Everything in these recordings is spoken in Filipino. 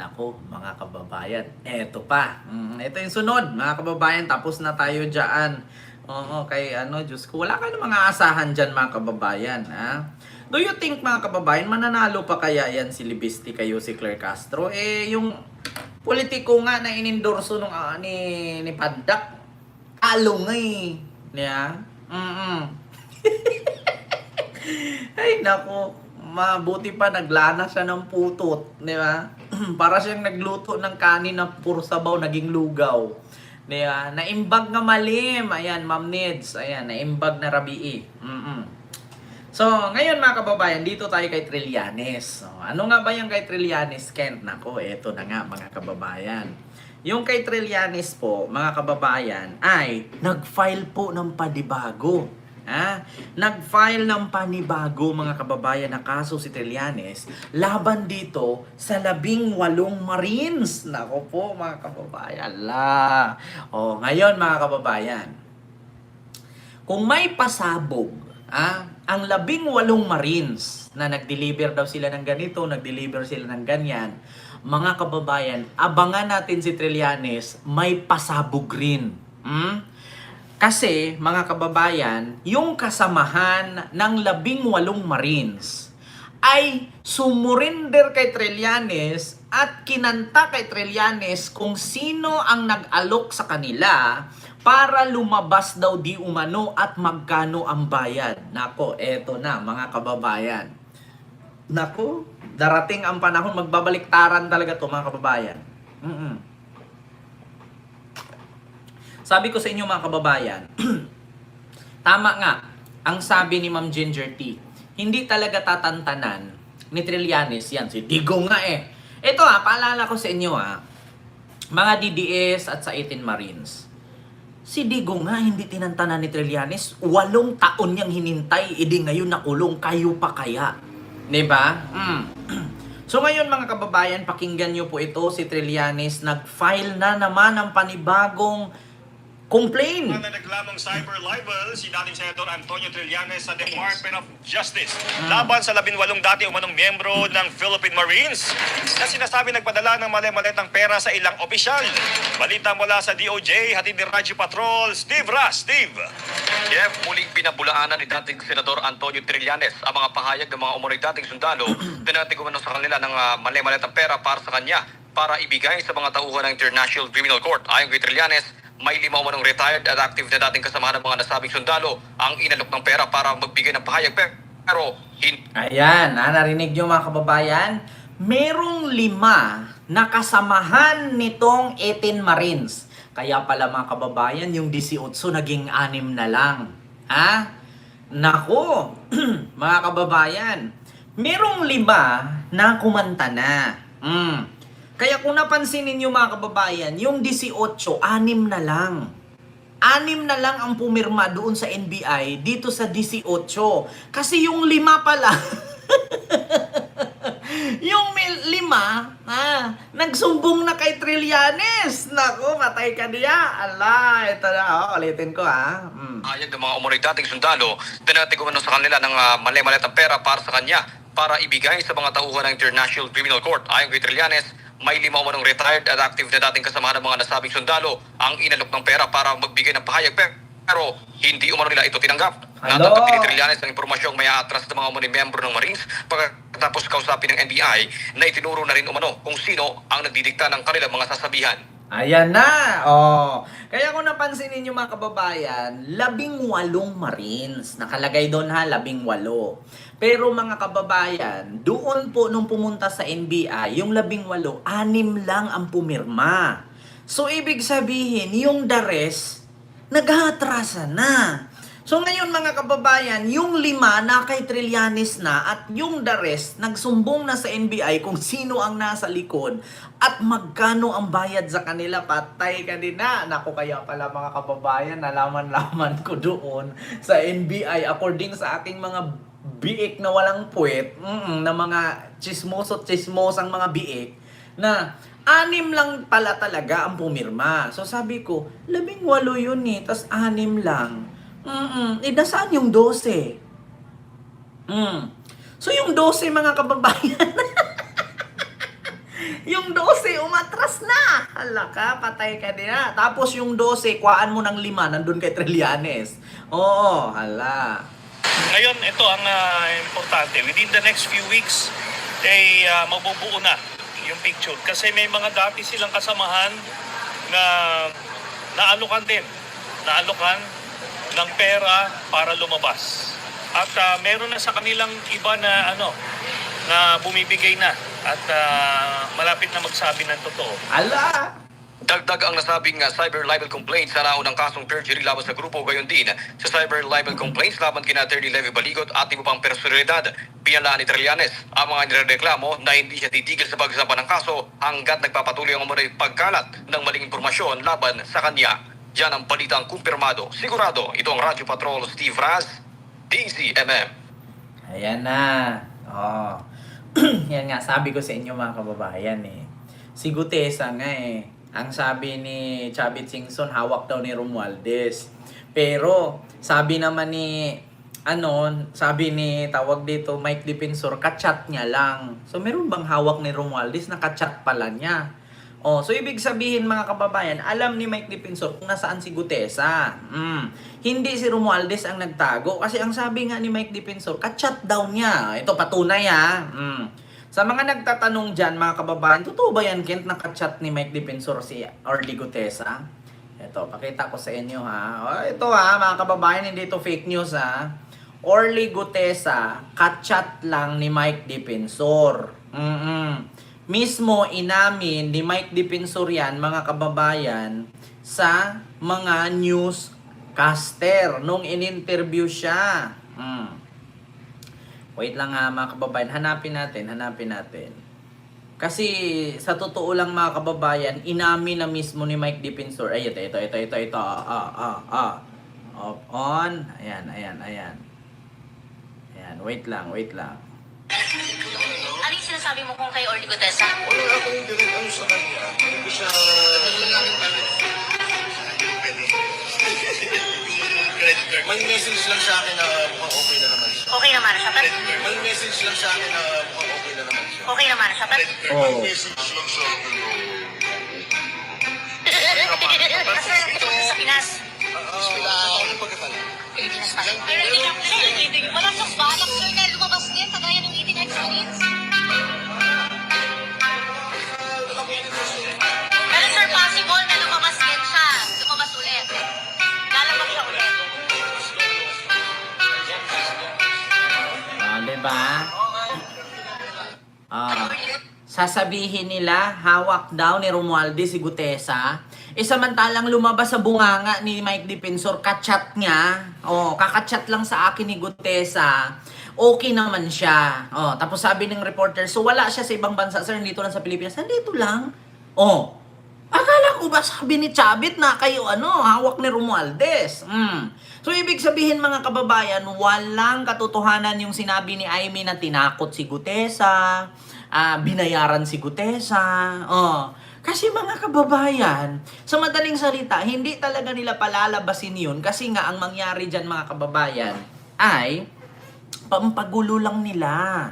Nako, mga kababayan, eto pa. Ito yung sunod, mga kababayan, tapos na tayo dyan. Oo, kay Diyos ko, wala ka na mga asahan dyan, mga kababayan. Ha? Do you think, mga kababayan, mananalo pa kaya yan si Libistic kayo si Claire Castro? Yung politiko nga na inendorso nung, ni Pandak, alungay. Niya? Ay, nako. Mabuti pa naglana siya ng putot, di ba? Para siyang nagluto ng kanin na puro sabaw, naging lugaw. Di ba? Naimbag nga malim. Ayan, Ma'am Nids. Ayan, naimbag na rabii. So, ngayon mga kababayan, dito tayo kay Trillanes. So, ano nga ba yung kay Trillanes, Kent? Nako, eto na nga mga kababayan. Yung kay Trillanes po, mga kababayan, ay nag-file po ng panibago. Nag-file ng panibago, mga kababayan, na kaso si Trillanes laban dito sa 18 Marines. Nako po, mga kababayan. Ngayon, mga kababayan, kung may pasabog, ang 18 Marines na nag-deliver daw sila ng ganito, nag-deliver sila ng ganyan, mga kababayan, abangan natin si Trillanes may pasabog rin. Kasi, mga kababayan, yung kasamahan ng 18 Marines ay sumurinder kay Trillanes at kinanta kay Trillanes kung sino ang nag-alok sa kanila para lumabas daw di umano at magkano ang bayad. Nako, eto na mga kababayan. Nako, darating ang panahon, magbabaliktaran talaga to, mga kababayan. Sabi ko sa inyo, mga kababayan, tama nga, ang sabi ni Ma'am Ginger T, hindi talaga tatantanan ni Trillanes yan. Si Digo nga eh. Ito paalala ko sa inyo mga DDS at sa 18 Marines. Si Digo nga hindi tinantanan ni Trillanes. 8 taon niyang hinintay, edi ngayon nakulong, kayo pa kaya? Diba? So ngayon mga kababayan, pakinggan niyo po ito, si Trillanes nag-file na naman ng panibagong complaint. Na naglamang cyber libel si dating Senator Antonio Trillanes sa Department of Justice laban sa 18 dati umanong miyembro ng Philippine Marines na sinasabi nagpadala ng mali-malitang pera sa ilang opisyal. Balita mula sa DOJ, hatid ni Radyo Patrol, Steve Ras. Steve. Jeff, muling pinabulaanan ni dating Senador Antonio Trillanes ang mga pahayag ng mga umunoy dating sundalo na natigumano sa kanila ng mali-malitang pera para sa kanya para ibigay sa mga tauhan ng International Criminal Court. Ayon kay Trillanes, may 5 umanong retired at active na dating kasamahan ng mga nasabing sundalo ang inalok ng pera para magbigay ng pahayag pero Ayan, narinig nyo mga kababayan? Merong 5 na kasamahan nitong 18 Marines. Kaya pala mga kababayan, yung 18 naging 6 na lang. Nako, mga kababayan, merong 5 na kumanta na. Kaya kung napansin ninyo mga kababayan, yung 18, 6 na lang. 6 na lang ang pumirma doon sa NBI dito sa 18. Kasi yung 5 pala, yung 5, nagsumbong na kay Trillanes. Naku, patay ka niya. Ala, ito na. Ulitin ko pahayag ng mga umunoy dating sundalo na natigumano sa kanila ng mali-malitang pera para sa kanya para ibigay sa mga tauhan ng International Criminal Court. Ayon kay Trillanes, may 5 umanong retired at active na dating kasamahan ng mga nasabing sundalo ang inalok ng pera para magbigay ng pahayag pero hindi umano nila ito tinanggap. Natanggap ni Trillanes ang impormasyong may atras ng mga umunong miyembro ng Marines pagkatapos kausapin ng NBI na itinuro na rin umano kung sino ang nagdidikta ng kanilang mga sasabihan. Ayan na! Kaya kung napansin ninyo mga kababayan, 18 Marines. Nakalagay doon 18. Pero mga kababayan, doon po nung pumunta sa NBI, yung 18, 6 lang ang pumirma. So ibig sabihin, yung the rest, naghahatrasan na. So ngayon mga kababayan, yung 5 na kay Trillanes na at yung the rest, nagsumbong na sa NBI kung sino ang nasa likod at magkano ang bayad sa kanila. Patay ka din na. Naku, kaya pala mga kababayan, nalaman-laman ko doon sa NBI according sa aking mga biik na walang puwet, na mga chismosang mga biik, na 6 lang pala talaga ang pumirma. So sabi ko, 18 yun tas 6 lang. Nasaan yung 12? So yung 12 mga kababayan, Yung 12, umatras na. Hala ka, patay ka din na. Tapos yung 12, kuhaan mo ng 5, nandun kay Trillanes. Oo, hala. Ngayon, ito ang importante. Within the next few weeks, mabubuo na yung picture. Kasi may mga dati silang kasamahan na naalokan din. Naalokan ng pera para lumabas. At meron na sa kanilang iba na na bumibigay na at malapit na magsabi ng totoo. Hala. Dagdag ang nasabing cyber libel complaints sa naunang kasong perjury laban sa grupo, gayon din sa cyber libel complaints laban kina Attorney Levy Baligot at iba pang personalidad. Pinalaan ni Trillanes ang mga nirereklamo na hindi siya titigil sa pagsampa ng kaso hanggat nagpapatuloy ang umunay pagkalat ng maling impormasyon laban sa kanya. Yan ang balitang kumpirmado. Sigurado, ito ang Radyo Patrol Steve Raz, DZMM. Ayan na. Oh. Yan nga, sabi ko sa inyo mga kababayan eh. Si Gutesa nga eh. Ang sabi ni Chavit Singson, hawak daw ni Romualdez. Pero, sabi naman ni, sabi ni, tawag dito, Mike Defensor, kachat niya lang. So, meron bang hawak ni Romualdez na kachat pala niya? Oh, so ibig sabihin mga kababayan, alam ni Mike Defensor kung nasaan si Gutesa. Hindi si Romualdez ang nagtago kasi ang sabi nga ni Mike Defensor, kachat daw niya. Ito patunay ha. Sa mga nagtatanong dyan, mga kababayan, totoo ba yan, Kent, nakachat ni Mike Defensor si Orly Gutesa? Ito, pakita ko sa inyo, ha. O, ito, ha, mga kababayan, hindi ito fake news, ha. Orly Gutesa, kachat lang ni Mike Defensor. Mismo inamin ni Mike Defensor yan, mga kababayan, sa mga newscaster nung in-interview siya. Wait lang ha mga kababayan, hanapin natin. Kasi sa totoo lang mga kababayan, inamin na mismo ni Mike Defensor. Ay, ito. On. Ayan. Ayan, wait lang. Ano yung sinasabi mo kung kay Orly Gutesa? Wala akong direct sa kanya. Hindi siya... May message lang sa akin na mukhang okay na naman siya. Okay naman siya. Pero, May message lang sa akin na mukhang okay na naman siya. okay naman siya. Pero, May message lang sa akin na... kasi ito sa Pinas. Ano pagkakala? Pilipinas pa. Pero hindi lang wala siyang balak, sir, na lumabas din sa gaya ng 18 experience. Pero sir, possible na lumabas din siya. Lumabas ulit. Lalabas siya ulit. Diba? Sasabihin nila, hawak daw ni Romualdez si Gutesa. Samantalang lumabas sa bunganga ni Mike Defensor, kachat niya. Kakachat lang sa akin ni Gutesa. Okay naman siya. Tapos sabi ng reporter, so wala siya sa ibang bansa, sir, dito lang sa Pilipinas. Nandito lang. Akala ko ba sabi ni Chavit na kayo hawak ni Romualdez? So ibig sabihin mga kababayan, walang katotohanan yung sinabi ni Amy na tinakot si Gutesa, binayaran si Gutesa. Kasi mga kababayan, sa madaling salita, hindi talaga nila palalabasin yun kasi nga ang mangyari dyan mga kababayan ay pampagulo lang nila.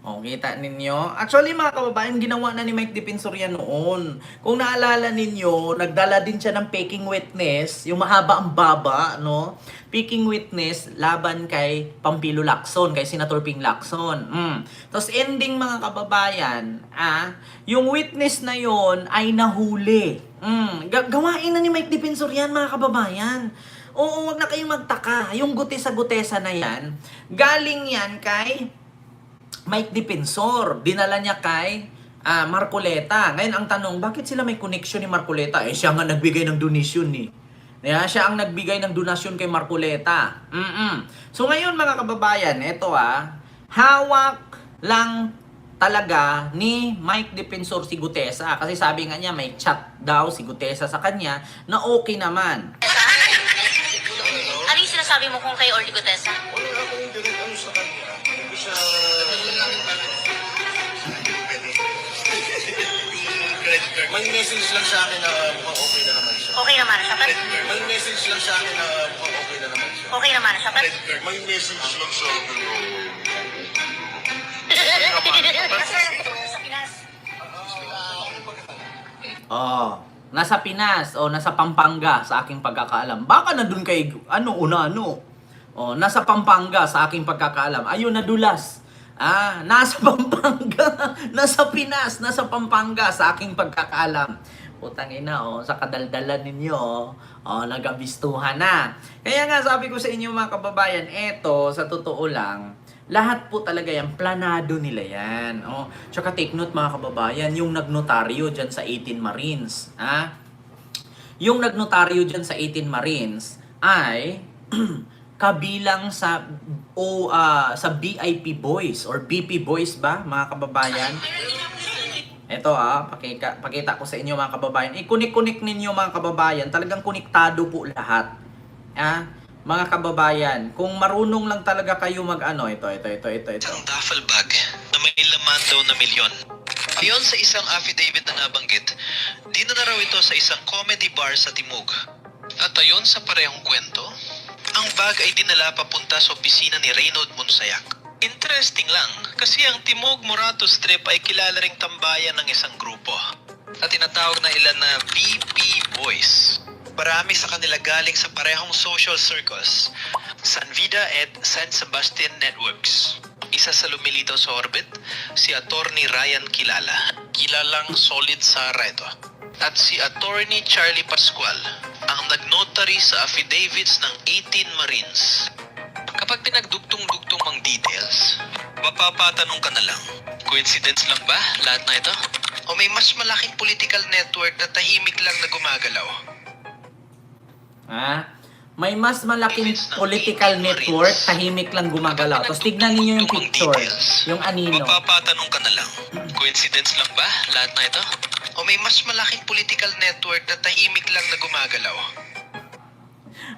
Kita ninyo? Actually, mga kababayan, ginawa na ni Mike Defensor yan noon. Kung naalala ninyo, nagdala din siya ng peking witness, yung mahaba ang baba, no? Peking witness laban kay Pampilo Lacson, kay Senator Ping Lacson. Tapos ending, mga kababayan, yung witness na yon ay nahuli. Gawain na ni Mike Defensor yan, mga kababayan. Oo, wag na kayong magtaka. Yung gutesa-gutesa na yan, galing yan kay Mike Defensor, dinala niya kay Marcoleta. Ngayon ang tanong, bakit sila may connection ni Marcoleta? Siya nga nagbigay ng donasyon ni. Siya ang nagbigay ng donasyon kay Marcoleta. So ngayon mga kababayan, ito hawak lang talaga ni Mike Defensor si Gutesa. Kasi sabi nga niya, may chat daw si Gutesa sa kanya na okay naman. Ano yung sinasabi mo kung kay Orly Gutesa? Wala akong direct sa kanya. Hindi siya... May message lang sa akin na mukhang okay na naman siya. Okay naman siya. Pero, May message lang sa akin na mukhang okay na naman siya. okay naman siya. Pero, May message lang sa akin na... kasi ito sa Pinas. Oh, nasa Pinas o nasa Pampanga sa aking pagkakaalam. Baka na dun kay Oh, nasa Pampanga sa aking pagkakaalam. Ayun, nadulas. Nasa Pampanga, nasa Pinas, nasa Pampanga sa aking pagkakaalam. Putang ina, sa kadaldalan ninyo, nagabistuhan na. Kaya nga sabi ko sa inyo mga kababayan, eto, sa totoo lang, lahat po talaga yan, planado nila yan. Tsaka take note mga kababayan, yung nagnotaryo dyan sa 18 Marines, yung nagnotaryo dyan sa 18 Marines ay kabilang sa sa BIP boys or BP boys ba mga kababayan? Ito pakita ko sa inyo mga kababayan. I-connect ninyo mga kababayan. Talagang konektado po lahat. Mga kababayan, kung marunong lang talaga kayo ito. Isang duffel bag na may laman daw na milyon. Ayon sa isang affidavit na nabanggit, dinala raw ito sa isang comedy bar sa Timog. At ayon sa parehong kwento, ang bag ay dinala papunta sa opisina ni Reynold Monsayak. Interesting lang, kasi ang Timog Morato Strip ay kilala ring tambayan ng isang grupo na tinatawag na ilan na BP Boys. Marami sa kanila galing sa parehong social circles, San Vida at San Sebastian Networks. Isa sa lumilitaw sa orbit, si Attorney Ryan Kilala, kilalang solid sa ito. At si Attorney Charlie Pascual, ang nagnotary sa affidavits ng 18 Marines. Kapag pinagdugtong-dugtong ang details, mapapatanong ka na lang, coincidence lang ba lahat na ito? O may mas malaking political network na tahimik lang na gumagalaw? May mas malaking political network, tahimik lang gumagalaw. Tapos tignan niyo yung picture, yung anino. Mapapatanong ka na lang, coincidence lang ba lahat na ito? O may mas malaking political network na tahimik lang na gumagalaw?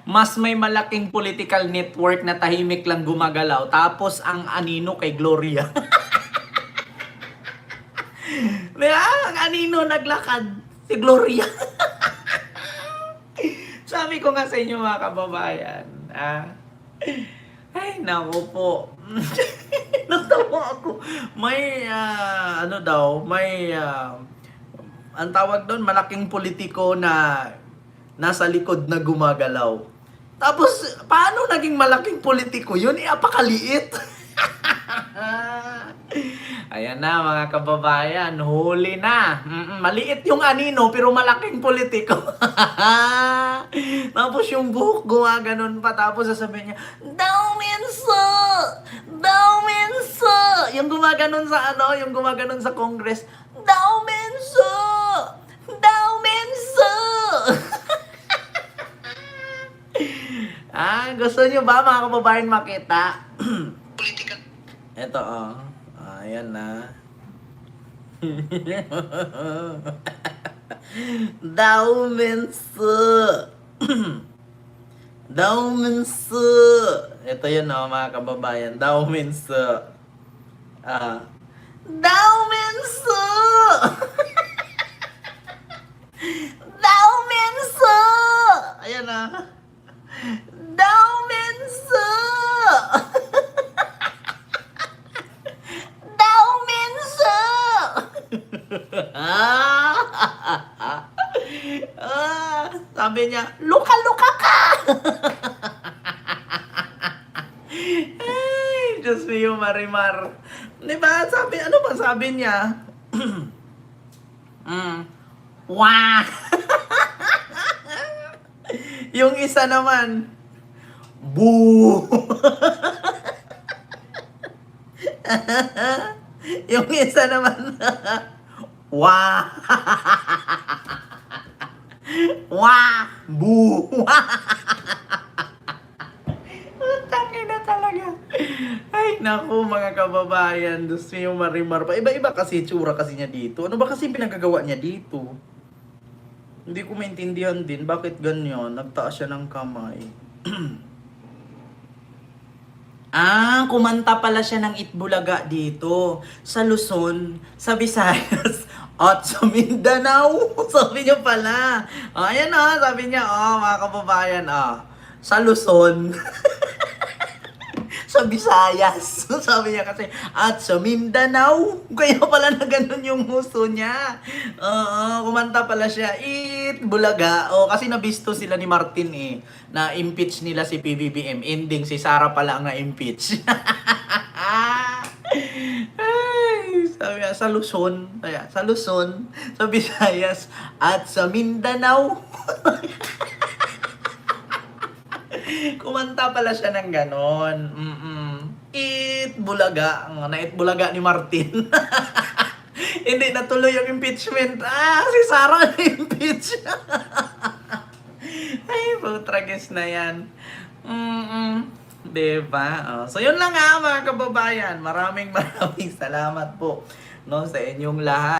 Mas may malaking political network na tahimik lang gumagalaw. Tapos ang anino kay Gloria. Ang anino naglakad si Gloria. Sabi ko nga sa inyo mga kababayan, ay naku po. Natawa ako. May ang tawag doon, malaking politiko na nasa likod na gumagalaw. Tapos, paano naging malaking politiko yun? Apakaliit. Ayan na mga kababayan, huli na. Maliit yung anino pero malaking politiko. Tapos yung buhok gumaganon pa. Tapos sasabihin niya, Daw Menso! Daw Menso! Yung gumaganon sa yung gumaganon sa Congress, Daw Menso! Daw Menso! Gusto niyo ba mga kababayan makita? Political. Ito ayan na. Daw Menso! Daw Menso! Ito yun mga kababayan. Daw Menso! Daw Menso! Daw Menso! Ayan Daw Menso! Daw Menso! Sabi niya, luka-luka ka! Ay, Diyos mio, Marimar. Diba? Ano ba sabi niya? Wah! Yung isa naman, boo! Yung isa naman, wah! Wah! Boo! Tangin na talaga. Ay, naku mga kababayan. Diyos mio, Marimar pa. Iba-iba kasi tsura kasi niya dito. Ano ba kasi pinagagawa niya dito? Hindi ko maintindihan din bakit ganyan. Nagtaas siya ng kamay. Kumanta pala siya ng Itbulaga dito. Sa Luzon, sa Visayas, at sa Mindanao. Sabi niya pala. Ayan sabi niya, mga kababayan, sa Luzon. Sa sa Visayas. Sabi niya kasi, at sa Mindanao. Kaya pala na ganun yung gusto niya. Kumanta pala siya, It Bulaga. Kasi nabisto sila ni Martin na-impeach nila si PBBM. Ending, si Sara pala ang na-impeach. Ay, sabi niya, sa Luzon, sa Visayas, at sa Mindanao. Kumanta pala siya ng ganon. It Bulaga. Na-it Bulaga ni Martin. Hindi natuloy yung impeachment. Si Sara na-impeach. Ay, putragis na yan. Diba? So, yun lang mga kababayan. Maraming salamat po, no, sa inyong lahat.